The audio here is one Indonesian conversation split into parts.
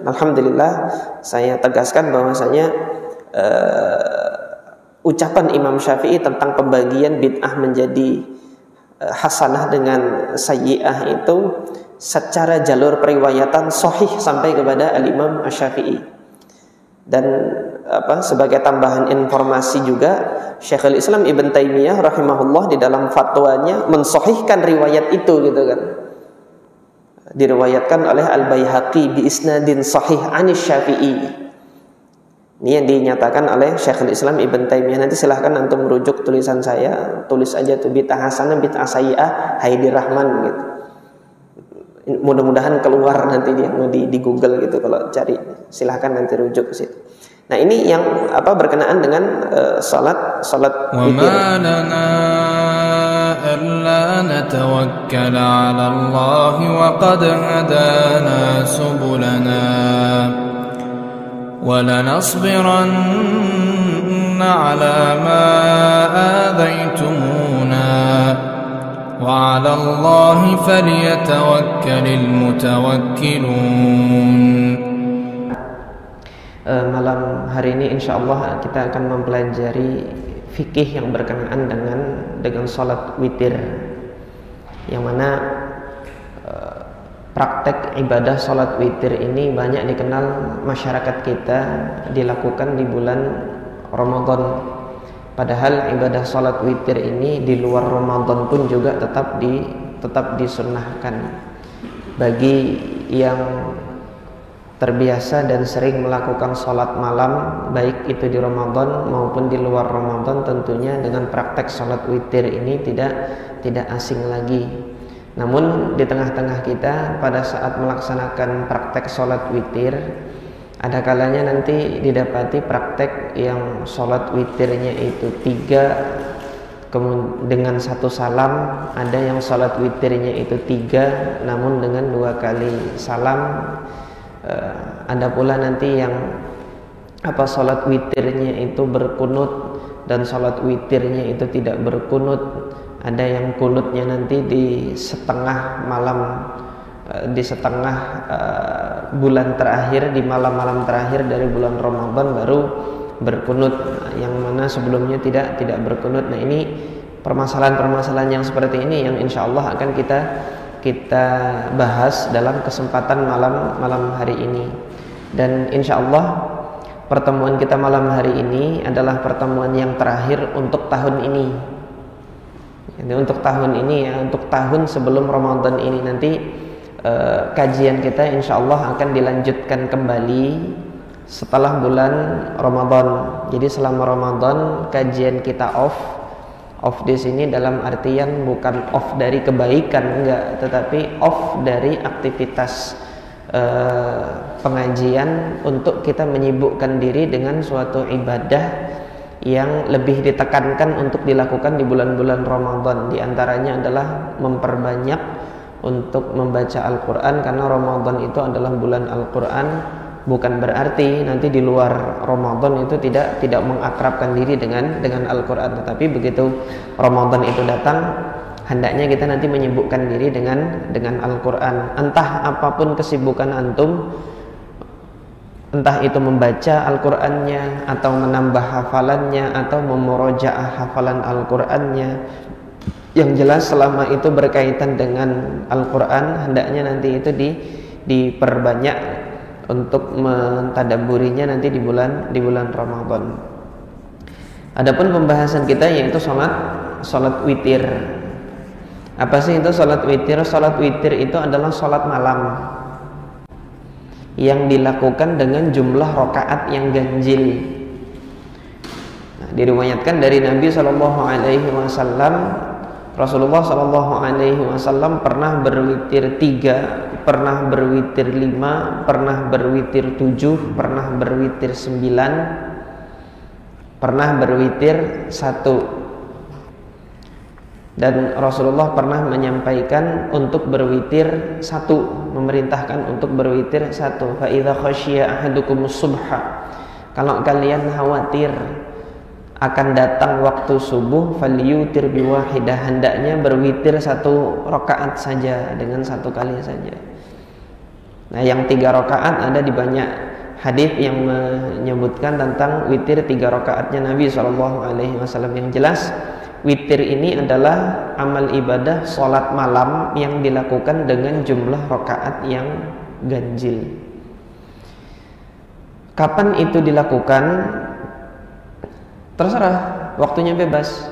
alhamdulillah saya tegaskan bahwasanya ucapan Imam Syafi'i tentang pembagian bid'ah menjadi hasanah dengan sayyi'ah itu secara jalur periwayatan sahih sampai kepada Al-Imam Asy-Syafi'i. Dan sebagai tambahan informasi juga, Syekhul Islam Ibn Taimiyah rahimahullah di dalam fatwanya mensahihkan riwayat itu gitu kan. Diriwayatkan oleh Al-Baihaqi bi isnadin sahih anis Syafi'i. Ini yang dinyatakan oleh Syekhul Islam Ibn Taimiyah. Nanti silahkan antum merujuk tulisan saya, tulis aja tuh bid'ah hasanah, bid'ah sayyi'ah Haidi Rahman gitu. Mudah-mudahan keluar nanti dia di Google gitu kalau cari, silahkan nanti rujuk ke situ. Nah, ini yang berkenaan dengan salat witir. Wa ma lana alla natawakkal 'ala Allah wa qad hadana subulana wa lanasbiranna 'ala ma adaytumuna wa 'ala Allah falyatawakkalul mutawakkilun. Malam hari ini insyaallah kita akan mempelajari fikih yang berkenaan dengan salat witir, yang mana praktek ibadah salat witir ini banyak dikenal masyarakat kita, dilakukan di bulan Ramadan. Padahal ibadah salat witir ini di luar Ramadan pun juga tetap disunnahkan bagi yang terbiasa dan sering melakukan sholat malam, baik itu di Ramadan maupun di luar Ramadan. Tentunya dengan praktek sholat witir ini tidak asing lagi. Namun di tengah-tengah kita pada saat melaksanakan praktek sholat witir, ada kalanya nanti didapati praktek yang sholat witirnya itu 3 dengan 1 salam, ada yang sholat witirnya itu 3 namun dengan 2 kali salam. Ada pula nanti yang sholat witirnya itu berkunut dan sholat witirnya itu tidak berkunut. Ada yang kunutnya nanti di setengah malam, di setengah bulan terakhir, di malam-malam terakhir dari bulan Ramadan baru berkunut, yang mana sebelumnya tidak berkunut. Nah, ini permasalahan-permasalahan yang seperti ini yang insya Allah akan kita bahas dalam kesempatan malam hari ini. Dan insya Allah pertemuan kita malam hari ini adalah pertemuan yang terakhir untuk tahun ini. Jadi untuk tahun ini ya, untuk tahun sebelum Ramadan ini nanti kajian kita insya Allah akan dilanjutkan kembali setelah bulan Ramadan. Jadi selama Ramadan kajian kita off di sini dalam artian bukan off dari kebaikan, enggak, tetapi off dari aktivitas pengajian untuk kita menyibukkan diri dengan suatu ibadah yang lebih ditekankan untuk dilakukan di bulan-bulan Ramadan. Di antaranya adalah memperbanyak untuk membaca Al-Quran, karena Ramadan itu adalah bulan Al-Quran. Bukan berarti nanti di luar Ramadan itu tidak mengakrabkan diri dengan Al-Quran, tetapi begitu Ramadan itu datang, hendaknya kita nanti menyibukkan diri dengan Al-Quran. Entah apapun kesibukan antum, entah itu membaca Al-Qurannya atau menambah hafalannya atau memurojaah hafalan Al-Qurannya, yang jelas selama itu berkaitan dengan Al-Quran, hendaknya nanti itu diperbanyak untuk mentadabburinya nanti di bulan Ramadan. Adapun pembahasan kita yaitu salat witir. Apa sih itu salat witir? Salat witir itu adalah salat malam yang dilakukan dengan jumlah rakaat yang ganjil. Nah, diriwayatkan dari Nabi SAW, Rasulullah SAW pernah berwitir 3, pernah berwitir 5, pernah berwitir 7, pernah berwitir 9, pernah berwitir 1. Dan Rasulullah pernah menyampaikan untuk berwitir 1, memerintahkan untuk berwitir 1. Fa idza khasyiya ahadukumus subha, kalau kalian khawatir akan datang waktu subuh, falyutir biwahidah, hendaknya berwitir 1 rakaat saja, dengan 1 kali saja. Nah, yang 3 rakaat ada di banyak hadis yang menyebutkan tentang witir 3 rakaatnya Nabi SAW. Yang jelas witir ini adalah amal ibadah sholat malam yang dilakukan dengan jumlah rakaat yang ganjil. Kapan itu dilakukan? Terserah, waktunya bebas.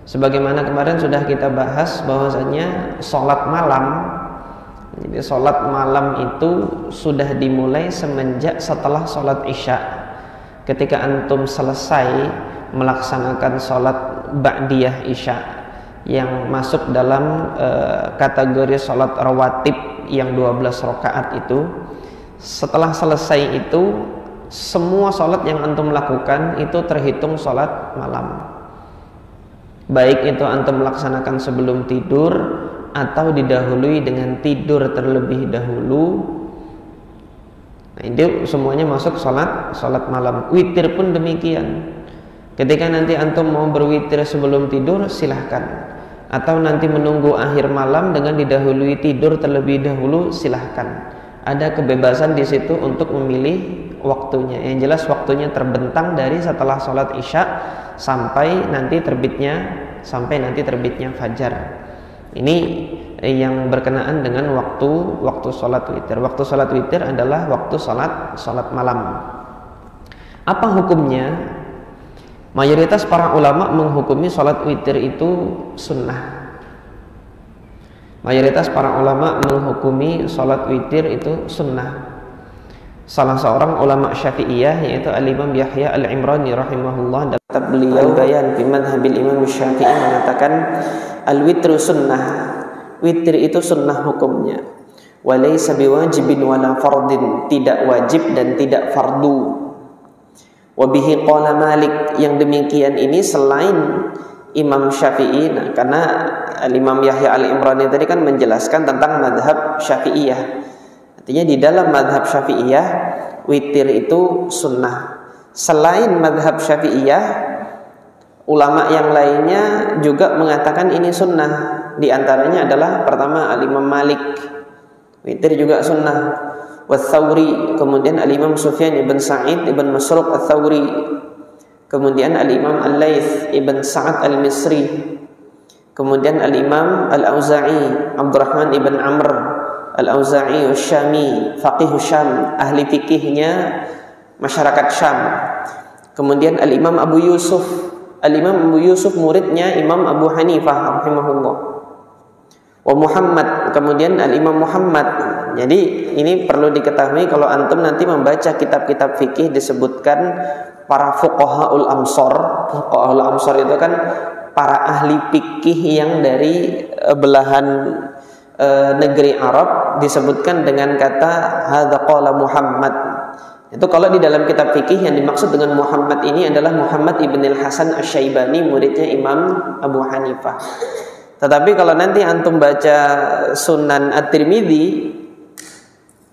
Sebagaimana kemarin sudah kita bahas bahwasanya sholat malam, jadi sholat malam itu sudah dimulai semenjak setelah sholat isya. Ketika antum selesai melaksanakan sholat ba'diyah isya yang masuk dalam kategori sholat rawatib yang 12 rakaat itu, setelah selesai itu semua sholat yang antum lakukan itu terhitung sholat malam, baik itu antum melaksanakan sebelum tidur atau didahului dengan tidur terlebih dahulu. Nah, itu semuanya masuk sholat malam. Witir pun demikian. Ketika nanti antum mau berwitir sebelum tidur, silahkan. Atau nanti menunggu akhir malam dengan didahului tidur terlebih dahulu, silahkan. Ada kebebasan di situ untuk memilih waktunya. Yang jelas waktunya terbentang dari setelah sholat isya sampai nanti terbitnya fajar. Ini yang berkenaan dengan waktu sholat witir. Waktu sholat witir adalah waktu sholat malam. Apa hukumnya? Mayoritas para ulama menghukumi sholat witir itu sunnah. Mayoritas para ulama menghukumi sholat witir itu sunnah. Salah seorang ulama Syafi'iyah yaitu Al-Imam Yahya Al-Imrani rahimahullah, dalam beliau Bayan fi madhabil Imam Syafi'i mengatakan al-witru sunnah. Witir itu sunnah hukumnya. Wa laysa biwajibin wala fardin, tidak wajib dan tidak fardu. Wabihi qala Malik, yang demikian ini selain Imam Syafi'i. Nah, karena Imam Yahya Al-Imrani tadi kan menjelaskan tentang madhab Syafi'iyah. Artinya di dalam madhab Syafi'iyah witir itu sunnah. Selain madhab Syafi'iyah, ulama yang lainnya juga mengatakan ini sunnah. Di antaranya adalah pertama Al-Imam Malik, witir juga sunnah. Wathawri, kemudian Al-Imam Sufyan ibn Sa'id ibn Masruq Al-Thawri, kemudian Al-Imam Al-Layth ibn Sa'ad Al-Misri, kemudian Al-Imam Al-Auza'i Abdurrahman ibn Amr Al-Auza'i Al-Syami, faqih Syam, ahli fikihnya masyarakat Syam. Kemudian Al-Imam Abu Yusuf, Al-Imam Abu Yusuf muridnya Imam Abu Hanifah rahimahullah. Wa Muhammad, kemudian Al-Imam Muhammad. Jadi ini perlu diketahui kalau antum nanti membaca kitab-kitab fikih disebutkan para fuqahaul amsar. Fuqahaul amsar itu kan para ahli fikih yang dari belahan negeri Arab, disebutkan dengan kata hadza qala Muhammad. Itu kalau di dalam kitab fikih yang dimaksud dengan Muhammad ini adalah Muhammad ibn al-Hasan Asy-Syaibani, muridnya Imam Abu Hanifah. Tetapi kalau nanti antum baca Sunan At-Tirmidzi,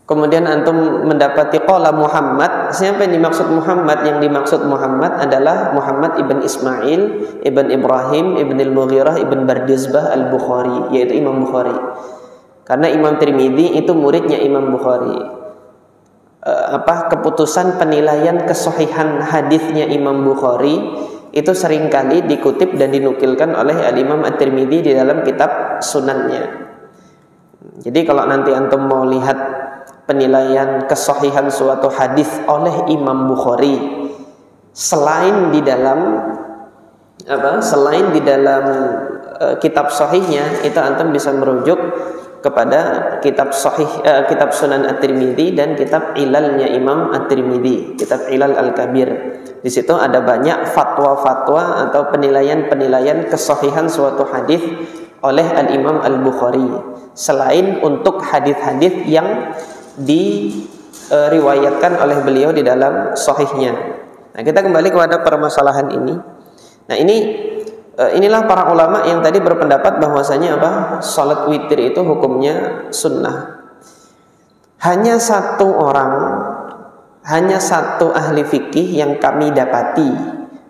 kemudian antum mendapati qala Muhammad, siapa yang dimaksud Muhammad? Yang dimaksud Muhammad adalah Muhammad ibn Ismail ibn Ibrahim ibn al-Mughirah ibn Bardizbah al-Bukhari, yaitu Imam Bukhari. Karena Imam Tirmidzi itu muridnya Imam Bukhari. Keputusan penilaian kesahihan hadisnya Imam Bukhari itu seringkali dikutip dan dinukilkan oleh Al-Imam At-Tirmidzi di dalam kitab sunannya. Jadi kalau nanti antum mau lihat penilaian kesahihan suatu hadis oleh Imam Bukhari, selain di dalam kitab sahihnya, itu antum bisa merujuk kepada kitab sahih, kitab Sunan At-Tirmidzi dan kitab Ilalnya Imam At-Tirmidzi, kitab Ilal Al-Kabir. Di situ ada banyak fatwa-fatwa atau penilaian-penilaian kesahihan suatu hadis oleh Al-Imam Al-Bukhari, selain untuk hadis-hadis yang diriwayatkan oleh beliau di dalam sahihnya. Nah, kita kembali kepada permasalahan ini. Nah, inilah para ulama yang tadi berpendapat bahwasanya salat witir itu hukumnya sunnah. Hanya satu ahli fikih yang kami dapati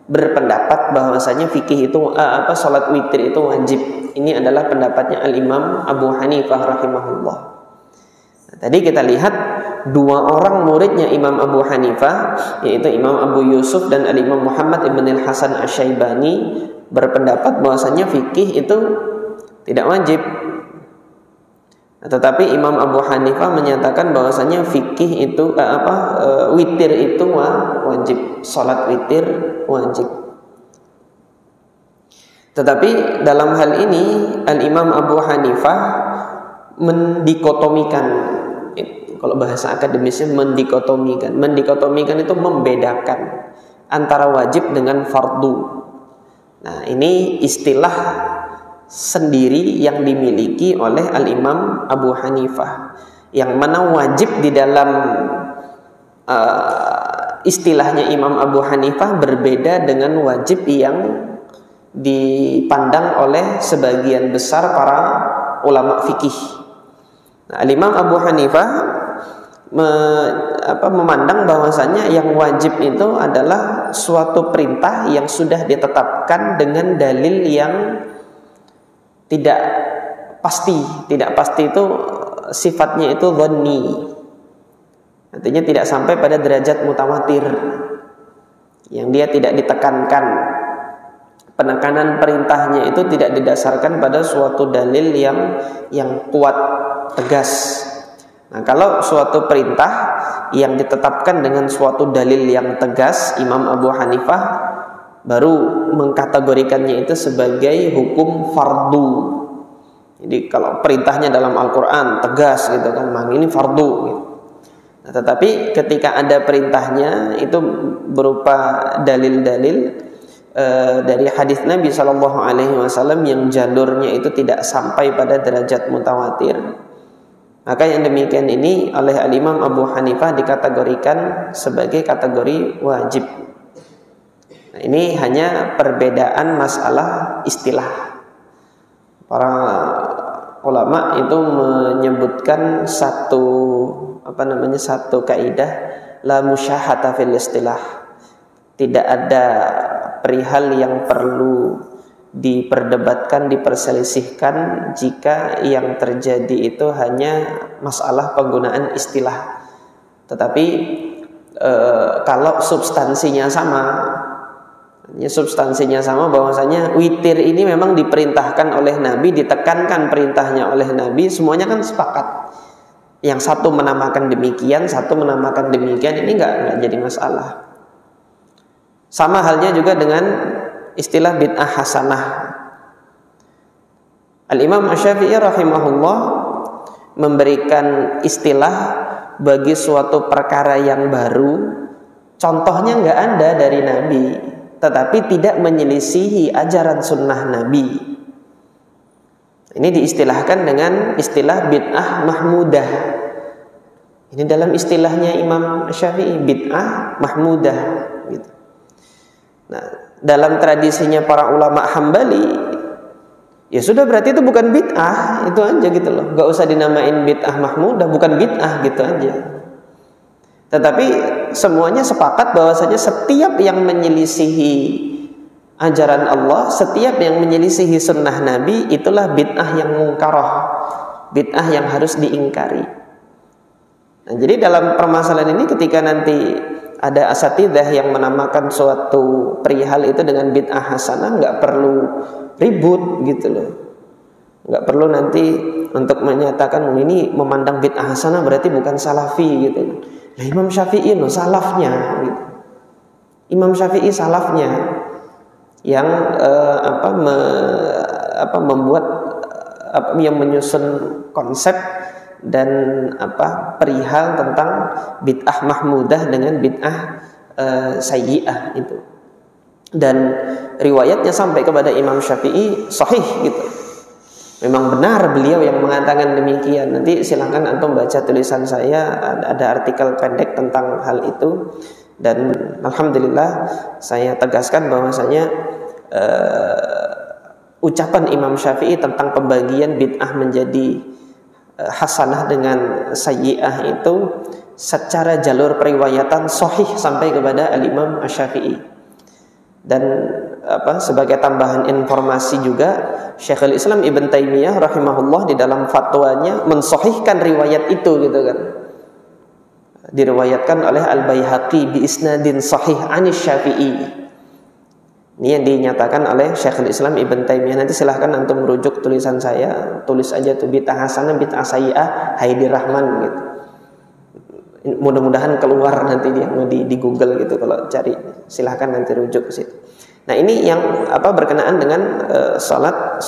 berpendapat bahwasanya fikih itu salat witir itu wajib. Ini adalah pendapatnya Al-Imam Abu Hanifah rahimahullah. Tadi kita lihat dua orang muridnya Imam Abu Hanifah, yaitu Imam Abu Yusuf dan Al-Imam Muhammad ibn al-Hasan Asy-Syaibani, berpendapat bahwasanya fikih itu tidak wajib. Tetapi Imam Abu Hanifah menyatakan bahwasanya fikih itu witir itu wajib, salat witir wajib. Tetapi dalam hal ini Al-Imam Abu Hanifah mendikotomikan, kalau bahasa akademisnya mendikotomikan. Mendikotomikan itu membedakan antara wajib dengan fardu. Nah, ini istilah sendiri yang dimiliki oleh Al-Imam Abu Hanifah, yang mana wajib di dalam istilahnya Imam Abu Hanifah berbeda dengan wajib yang dipandang oleh sebagian besar para ulama fikih. Nah, Imam Abu Hanifah memandang bahwasanya yang wajib itu adalah suatu perintah yang sudah ditetapkan dengan dalil yang tidak pasti. Tidak pasti itu sifatnya itu dhanni. Artinya tidak sampai pada derajat mutawatir, yang dia tidak ditekankan. Penekanan perintahnya itu tidak didasarkan pada suatu dalil yang kuat, tegas. Nah, kalau suatu perintah yang ditetapkan dengan suatu dalil yang tegas, Imam Abu Hanifah baru mengkategorikannya itu sebagai hukum fardu. Jadi kalau perintahnya dalam Al-Quran tegas gitu kan, mang ini fardu gitu. Nah, tetapi ketika ada perintahnya itu berupa dalil-dalil dari hadis Nabi SAW yang jalurnya itu tidak sampai pada derajat mutawatir, maka yang demikian ini oleh Al-Imam Abu Hanifah dikategorikan sebagai kategori wajib. Nah, ini hanya perbedaan masalah istilah. Para ulama itu menyebutkan satu kaidah la musyahata fil istilah. Tidak ada perihal yang perlu diperdebatkan, diperselisihkan jika yang terjadi itu hanya masalah penggunaan istilah. Tetapi kalau substansinya sama bahwasanya witir ini memang diperintahkan oleh Nabi, ditekankan perintahnya oleh Nabi, semuanya kan sepakat. Yang satu menamakan demikian, satu menamakan demikian, ini enggak jadi masalah. Sama halnya juga dengan istilah bid'ah hasanah. Al-Imam Asy-Syafi'i rahimahullah memberikan istilah bagi suatu perkara yang baru, contohnya enggak ada dari Nabi, tetapi tidak menyelisihi ajaran sunnah Nabi. Ini diistilahkan dengan istilah bid'ah mahmudah. Ini dalam istilahnya Imam Syafi'i, bid'ah mahmudah gitu. Nah, dalam tradisinya para ulama Hambali, ya sudah berarti itu bukan bid'ah, itu aja gitu loh. Gak usah dinamain bid'ah mahmudah, bukan bid'ah gitu aja. Tetapi semuanya sepakat bahwasanya setiap yang menyelisihi ajaran Allah, setiap yang menyelisihi sunnah Nabi, itulah bid'ah yang mungkarah, bid'ah yang harus diingkari. Nah, jadi dalam permasalahan ini ketika nanti ada asatidzah yang menamakan suatu perihal itu dengan bid'ah hasanah, nggak perlu ribut gitu loh. Nggak perlu nanti untuk menyatakan ini memandang bid'ah hasanah berarti bukan salafi gitu. Nah, Imam Syafi'i loh salafnya gitu. Imam Syafi'i salafnya yang membuat yang menyusun konsep dan perihal tentang bid'ah mahmudah dengan bid'ah sayyi'ah itu. Dan riwayatnya sampai kepada Imam Syafi'i sahih gitu. Memang benar beliau yang mengatakan demikian. Nanti silakan antum baca tulisan saya, ada artikel pendek tentang hal itu. Dan alhamdulillah saya tegaskan bahwasanya ucapan Imam Syafi'i tentang pembagian bid'ah menjadi hasanah dengan sayyi'ah itu secara jalur periwayatan sahih sampai kepada Al-Imam Asy-Syafi'i. Dan sebagai tambahan informasi juga, Syekhul Islam Ibn Taimiyah rahimahullah di dalam fatwanya mensahihkan riwayat itu gitu kan. Diriwayatkan oleh Al-Baihaqi bi isnadin sahih anis Syafi'i. Ini yang dinyatakan oleh Syekhul Islam Ibn Taimiyah. Nanti silahkan antum merujuk tulisan saya, tulis aja tuh bid'ah hasanah bid'ah sayyi'ah Haidi Rahman gitu. Mudah-mudahan keluar nanti dia di Google gitu kalau cari, silahkan nanti rujuk ke situ. Nah, ini yang berkenaan dengan salat